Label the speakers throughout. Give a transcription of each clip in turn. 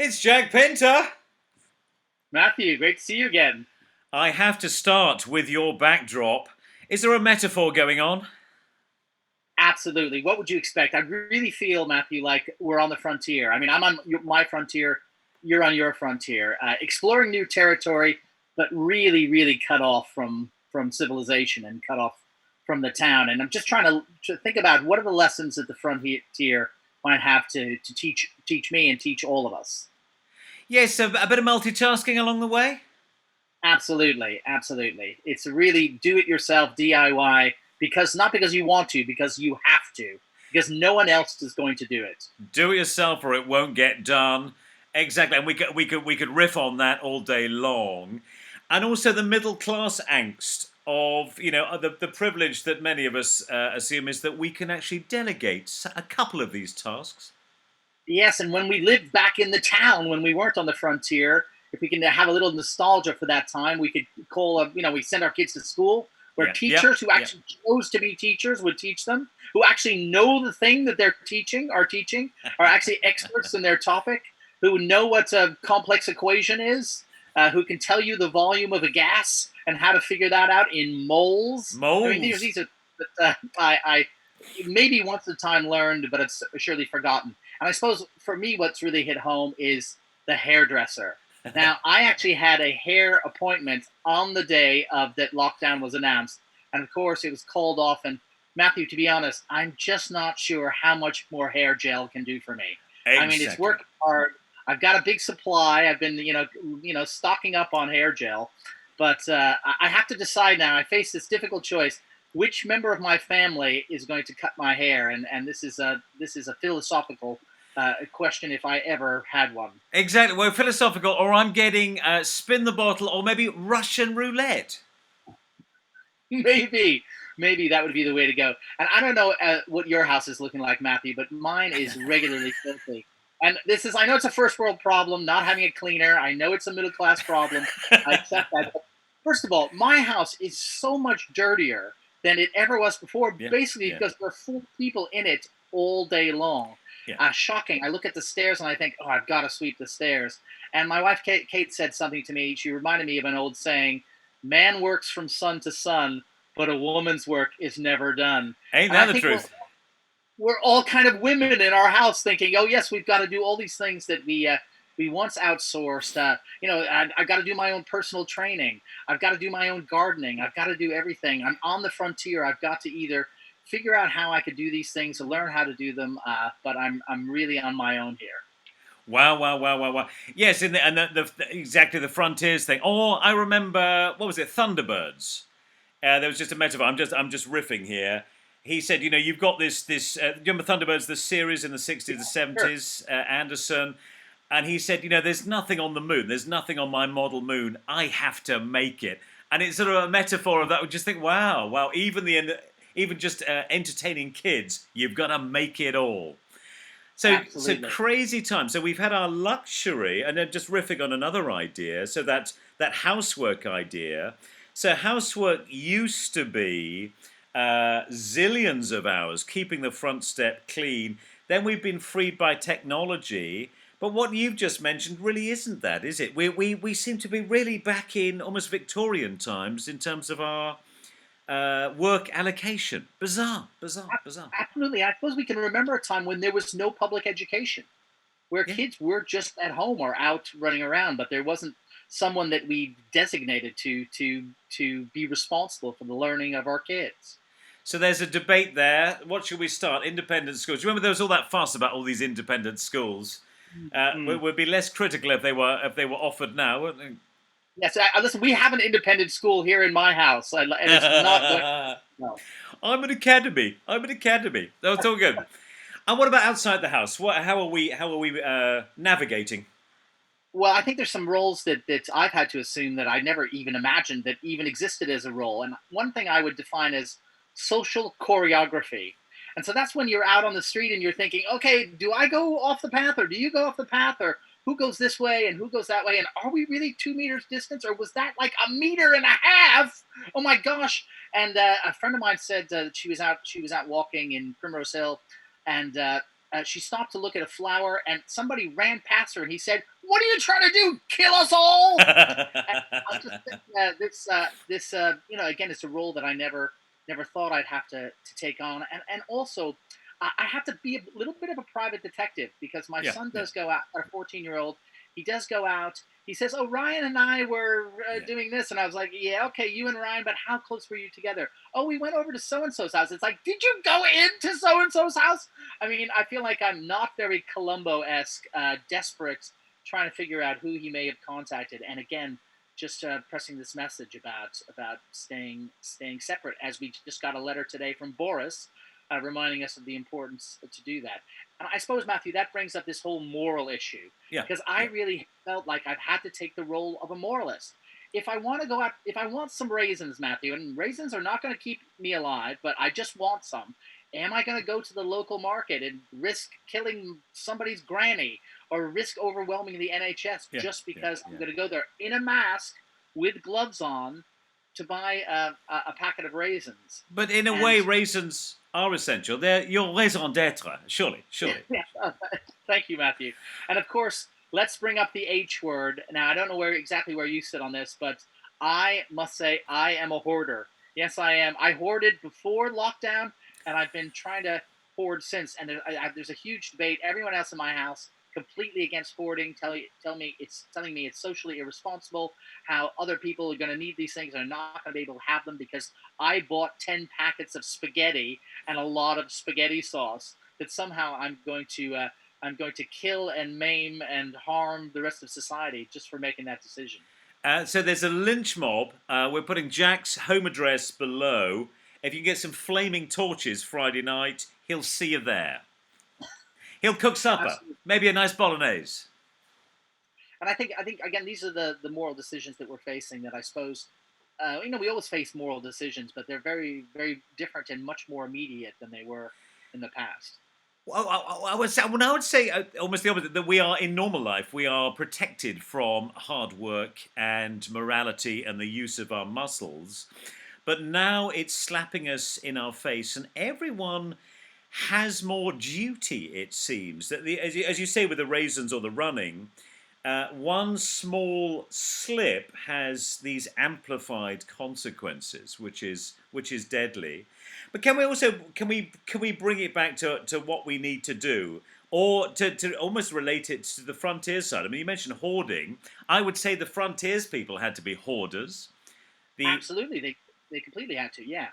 Speaker 1: It's Jack Pinter.
Speaker 2: Matthew, great to see you again.
Speaker 1: I have to start with your backdrop. Is there a metaphor going on?
Speaker 2: Absolutely. What would you expect? I really feel, Matthew, like we're on the frontier. I mean, I'm on my frontier, you're on your frontier, exploring new territory, but really, really cut off from civilization and cut off from the town. And I'm just trying to think about what are the lessons that the frontier might have to teach me and teach all of us.
Speaker 1: Yes, a bit of multitasking along the way.
Speaker 2: Absolutely, absolutely. It's really do it yourself DIY because not because you want to, because you have to, because no one else is going to do it.
Speaker 1: Do it yourself, or it won't get done. Exactly, and we could riff on that all day long, and also the middle class angst of the privilege that many of us assume is that we can actually delegate a couple of these tasks.
Speaker 2: Yes, and when we lived back in the town, when we weren't on the frontier, if we can have a little nostalgia for that time, we could we send our kids to school where
Speaker 1: Yeah, yeah,
Speaker 2: teachers who
Speaker 1: yeah.
Speaker 2: actually chose to be teachers would teach them, who actually know the thing that they're teaching, are actually experts in their topic, who know what a complex equation is, who can tell you the volume of a gas and how to figure that out in moles. I mean, these
Speaker 1: Moles.
Speaker 2: these are I maybe once the time learned, but it's surely forgotten. And I suppose for me, what's really hit home is the hairdresser. Now, I actually had a hair appointment on the day of that lockdown was announced, and of course, it was called off. And Matthew, to be honest, I'm just not sure how much more hair gel can do for me. I mean, it's
Speaker 1: Exactly.
Speaker 2: working hard. I've got a big supply. I've been, stocking up on hair gel, but I have to decide now. I face this difficult choice: which member of my family is going to cut my hair? And this is a philosophical question if I ever had one.
Speaker 1: Exactly. Well, philosophical, or I'm getting spin the bottle, or maybe Russian roulette.
Speaker 2: maybe that would be the way to go. And I don't know what your house is looking like, Matthew, but mine is regularly filthy. And I know it's a first world problem, not having a cleaner. I know it's a middle class problem. I accept that. But first of all, my house is so much dirtier than it ever was before,
Speaker 1: Yeah,
Speaker 2: basically
Speaker 1: yeah,
Speaker 2: because there are 4 people in it all day long.
Speaker 1: yeah.
Speaker 2: Shocking. I look at the stairs and I think, oh, I've got to sweep the stairs. And my wife, Kate, said something to me. She reminded me of an old saying: man works from sun to sun, but a woman's work is never done.
Speaker 1: Ain't
Speaker 2: And
Speaker 1: that
Speaker 2: I
Speaker 1: the
Speaker 2: think we're
Speaker 1: truth?
Speaker 2: we're all kind of women in our house thinking, oh yes, we've got to do all these things that we once outsourced. I've got to do my own personal training. I've got to do my own gardening. I've got to do everything. I'm on the frontier. I've got to either figure out how I could do these things or learn how to do them. But I'm really on my own here.
Speaker 1: Wow, wow, wow, wow, wow. Yes, exactly the frontiers thing. Or I remember, what was it, Thunderbirds? There was just a metaphor. I'm just riffing here. He said, you've got this. Do you remember Thunderbirds, the series in the '60s, the
Speaker 2: Sure.
Speaker 1: '70s, Anderson, and he said, there's nothing on the moon. There's nothing on my model moon. I have to make it. And it's sort of a metaphor of that. We just think, wow, wow. Even just entertaining kids, you've got to make it all. So
Speaker 2: Absolutely.
Speaker 1: crazy time. So we've had our luxury, and then just riffing on another idea. So that housework idea. So housework used to be zillions of hours keeping the front step clean. Then we've been freed by technology. But what you've just mentioned really isn't that, is it? We seem to be really back in almost Victorian times in terms of our work allocation. Bizarre, bizarre, bizarre.
Speaker 2: Absolutely. I suppose we can remember a time when there was no public education, where
Speaker 1: Yeah.
Speaker 2: kids were just at home or out running around, but there wasn't someone that we designated to be responsible for the learning of our kids.
Speaker 1: So there's a debate there. What should we start? Independent schools. Do you remember there was all that fuss about all these independent schools?
Speaker 2: Mm.
Speaker 1: We'd be less critical if they were offered now, wouldn't
Speaker 2: Yes, listen. We have an independent school here in my house, and it's not going.
Speaker 1: they?
Speaker 2: No.
Speaker 1: I'm an academy. I'm an academy. That's all good. And what about outside the house? How are we navigating?
Speaker 2: Well, I think there's some roles that I've had to assume that I never even imagined that even existed as a role. And one thing I would define as social choreography. And so that's when you're out on the street and you're thinking, okay, do I go off the path or do you go off the path, or who goes this way and who goes that way? And are we really 2 meters distance, or was that like a meter and a half? Oh my gosh. And a friend of mine said that she was out walking in Primrose Hill, and she stopped to look at a flower, and somebody ran past her, and he said, "What are you trying to do? Kill us all?" And I just think again, it's a role that I never thought I'd have to take on, and also I have to be a little bit of a private detective because my
Speaker 1: Yeah,
Speaker 2: son
Speaker 1: yeah,
Speaker 2: does go out. Our 14-year-old, he does go out. He says, "Oh, Ryan and I were
Speaker 1: yeah.
Speaker 2: doing this," and I was like, "Yeah, okay, you and Ryan, but how close were you together?" "Oh, we went over to so and so's house." It's like, did you go into so and so's house? I mean, I feel like I'm not very Columbo-esque, desperate, trying to figure out who he may have contacted. And again, just pressing this message about staying separate, as we just got a letter today from Boris, reminding us of the importance to do that. And I suppose, Matthew, that brings up this whole moral issue,
Speaker 1: Yeah,
Speaker 2: because I
Speaker 1: yeah.
Speaker 2: really felt like I've had to take the role of a moralist. If I want to go out, if I want some raisins, Matthew, and raisins are not going to keep me alive, but I just want some. Am I going to go to the local market and risk killing somebody's granny, or risk overwhelming the NHS
Speaker 1: Yeah,
Speaker 2: just
Speaker 1: yeah,
Speaker 2: because I'm
Speaker 1: yeah.
Speaker 2: going to go there in a mask with gloves on to buy a packet of raisins?
Speaker 1: But in a
Speaker 2: And
Speaker 1: way, raisins are essential. They're your raison d'être, surely, surely.
Speaker 2: yeah, thank you, Matthew. And of course, let's bring up the H word. Now, I don't know exactly where you sit on this, but I must say I am a hoarder. Yes, I am. I hoarded before lockdown, and I've been trying to hoard since. And there's a huge debate. Everyone else in my house completely against hoarding, telling me it's socially irresponsible. How other people are going to need these things and are not going to be able to have them because I bought 10 packets of spaghetti and a lot of spaghetti sauce, that somehow I'm going to kill and maim and harm the rest of society just for making that decision.
Speaker 1: So there's a lynch mob. We're putting Jack's home address below. If you can get some flaming torches Friday night, he'll see you there. He'll cook supper,
Speaker 2: Absolutely.
Speaker 1: maybe a nice bolognese.
Speaker 2: And I think again, these are the moral decisions that we're facing. That I suppose, we always face moral decisions, but they're very very different and much more immediate than they were in the past.
Speaker 1: Well, I would say almost the opposite. That we are in normal life, we are protected from hard work and morality and the use of our muscles. But now it's slapping us in our face, and everyone has more duty. It seems that as you say with the raisins or the running, one small slip has these amplified consequences, which is deadly. But can we bring it back to what we need to do, or to almost relate it to the frontier side? I mean, you mentioned hoarding. I would say the frontiers people had to be hoarders. The
Speaker 2: Absolutely, they completely had to. Yeah.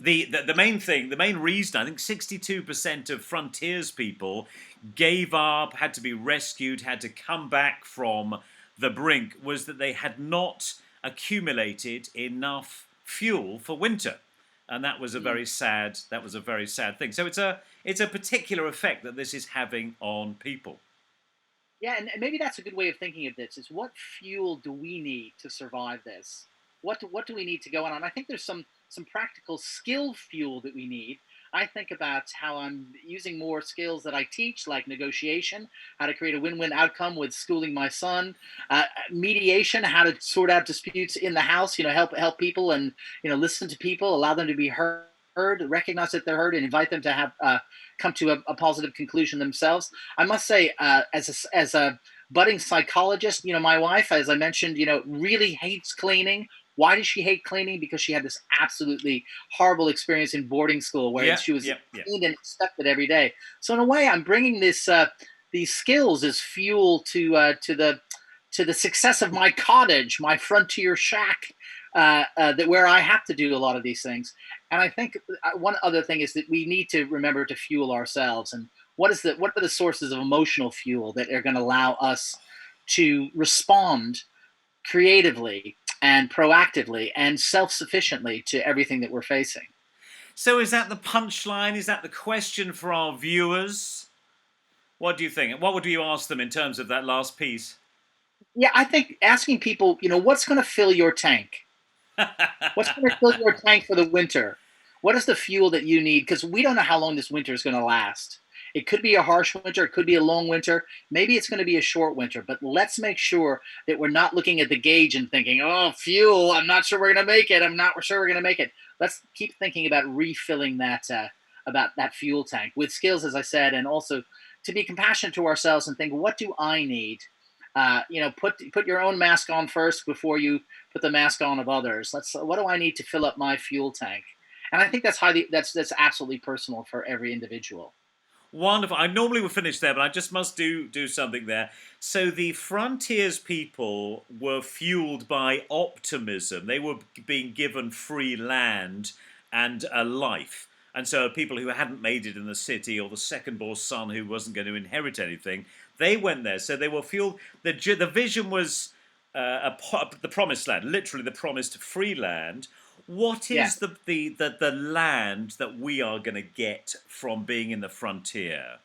Speaker 1: the main thing, the main reason, I think 62% of frontiers people gave up, had to be rescued, had to come back from the brink, was that they had not accumulated enough fuel for winter. And that was a
Speaker 2: Mm.
Speaker 1: very sad thing. So it's a particular effect that this is having on people.
Speaker 2: Yeah, and maybe that's a good way of thinking of this: is what fuel do we need to survive this? What do we need to go on? And I think there's some practical skill fuel that we need. I think about how I'm using more skills that I teach, like negotiation, how to create a win-win outcome with schooling my son, mediation, how to sort out disputes in the house. Help people and listen to people, allow them to be heard, recognize that they're heard, and invite them to have come to a positive conclusion themselves. I must say, as a budding psychologist, my wife, as I mentioned, really hates cleaning. Why does she hate cleaning? Because she had this absolutely horrible experience in boarding school where
Speaker 1: Yeah,
Speaker 2: she was
Speaker 1: yeah, yeah.
Speaker 2: cleaned and inspected every day. So in a way, I'm bringing these skills as fuel to the success of my cottage, my frontier shack, that where I have to do a lot of these things. And I think one other thing is that we need to remember to fuel ourselves. And what are the sources of emotional fuel that are going to allow us to respond creatively and proactively and self-sufficiently to everything that we're facing?
Speaker 1: So is that the punchline? Is that the question for our viewers? What do you think? What would you ask them in terms of that last piece?
Speaker 2: Yeah, I think asking people, what's going to fill your tank? What's going to fill your tank for the winter? What is the fuel that you need? Because we don't know how long this winter is going to last. It could be a harsh winter. It could be a long winter. Maybe it's going to be a short winter. But let's make sure that we're not looking at the gauge and thinking, oh, fuel, I'm not sure we're going to make it. I'm not sure we're going to make it. Let's keep thinking about refilling about that fuel tank with skills, as I said, and also to be compassionate to ourselves and think, what do I need? Put your own mask on first before you put the mask on of others. What do I need to fill up my fuel tank? And I think that's absolutely personal for every individual.
Speaker 1: Wonderful. I normally would finish there, but I just must do something there. So the frontiers people were fueled by optimism. They were being given free land and a life. And so people who hadn't made it in the city, or the second-born son who wasn't going to inherit anything, they went there. So they were fueled. The vision was the promised land, literally the promised free land. What
Speaker 2: Yeah.
Speaker 1: is the land that we are going to get from being in the frontier?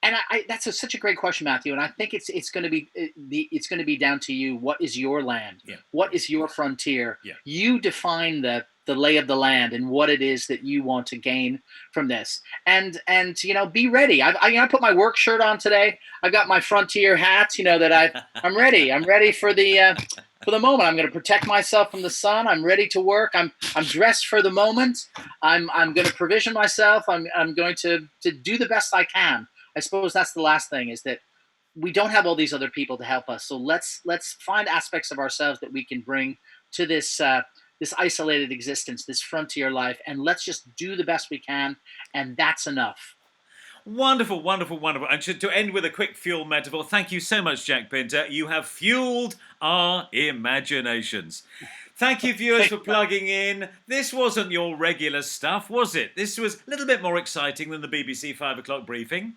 Speaker 2: And that's such a great question, Matthew. And I think it's going to be it's going to be down to you. What is your land?
Speaker 1: Yeah.
Speaker 2: What is your frontier?
Speaker 1: Yeah.
Speaker 2: You define the lay of the land and what it is that you want to gain from this. And be ready. I put my work shirt on today. I've got my frontier hat. I'm ready. I'm ready for the moment. I'm going to protect myself from the sun. I'm ready to work. I'm dressed for the moment. I'm going to provision myself. I'm going to do the best I can. I suppose that's the last thing, is that we don't have all these other people to help us. So let's find aspects of ourselves that we can bring to this isolated existence, this frontier life, and let's just do the best we can, and that's enough.
Speaker 1: Wonderful, wonderful, wonderful. And to end with a quick fuel metaphor, thank you so much, Jack Pinter. You have fueled our imaginations. Thank you, viewers, for plugging in. This wasn't your regular stuff, was it? This was a little bit more exciting than the BBC 5 o'clock briefing.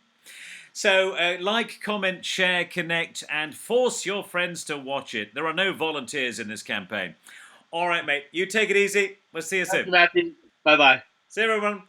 Speaker 1: So like, comment, share, connect, and force your friends to watch it. There are no volunteers in this campaign. All right, mate. You take it easy. We'll see you soon.
Speaker 2: Thank you, Matthew. Bye-bye.
Speaker 1: See you, everyone.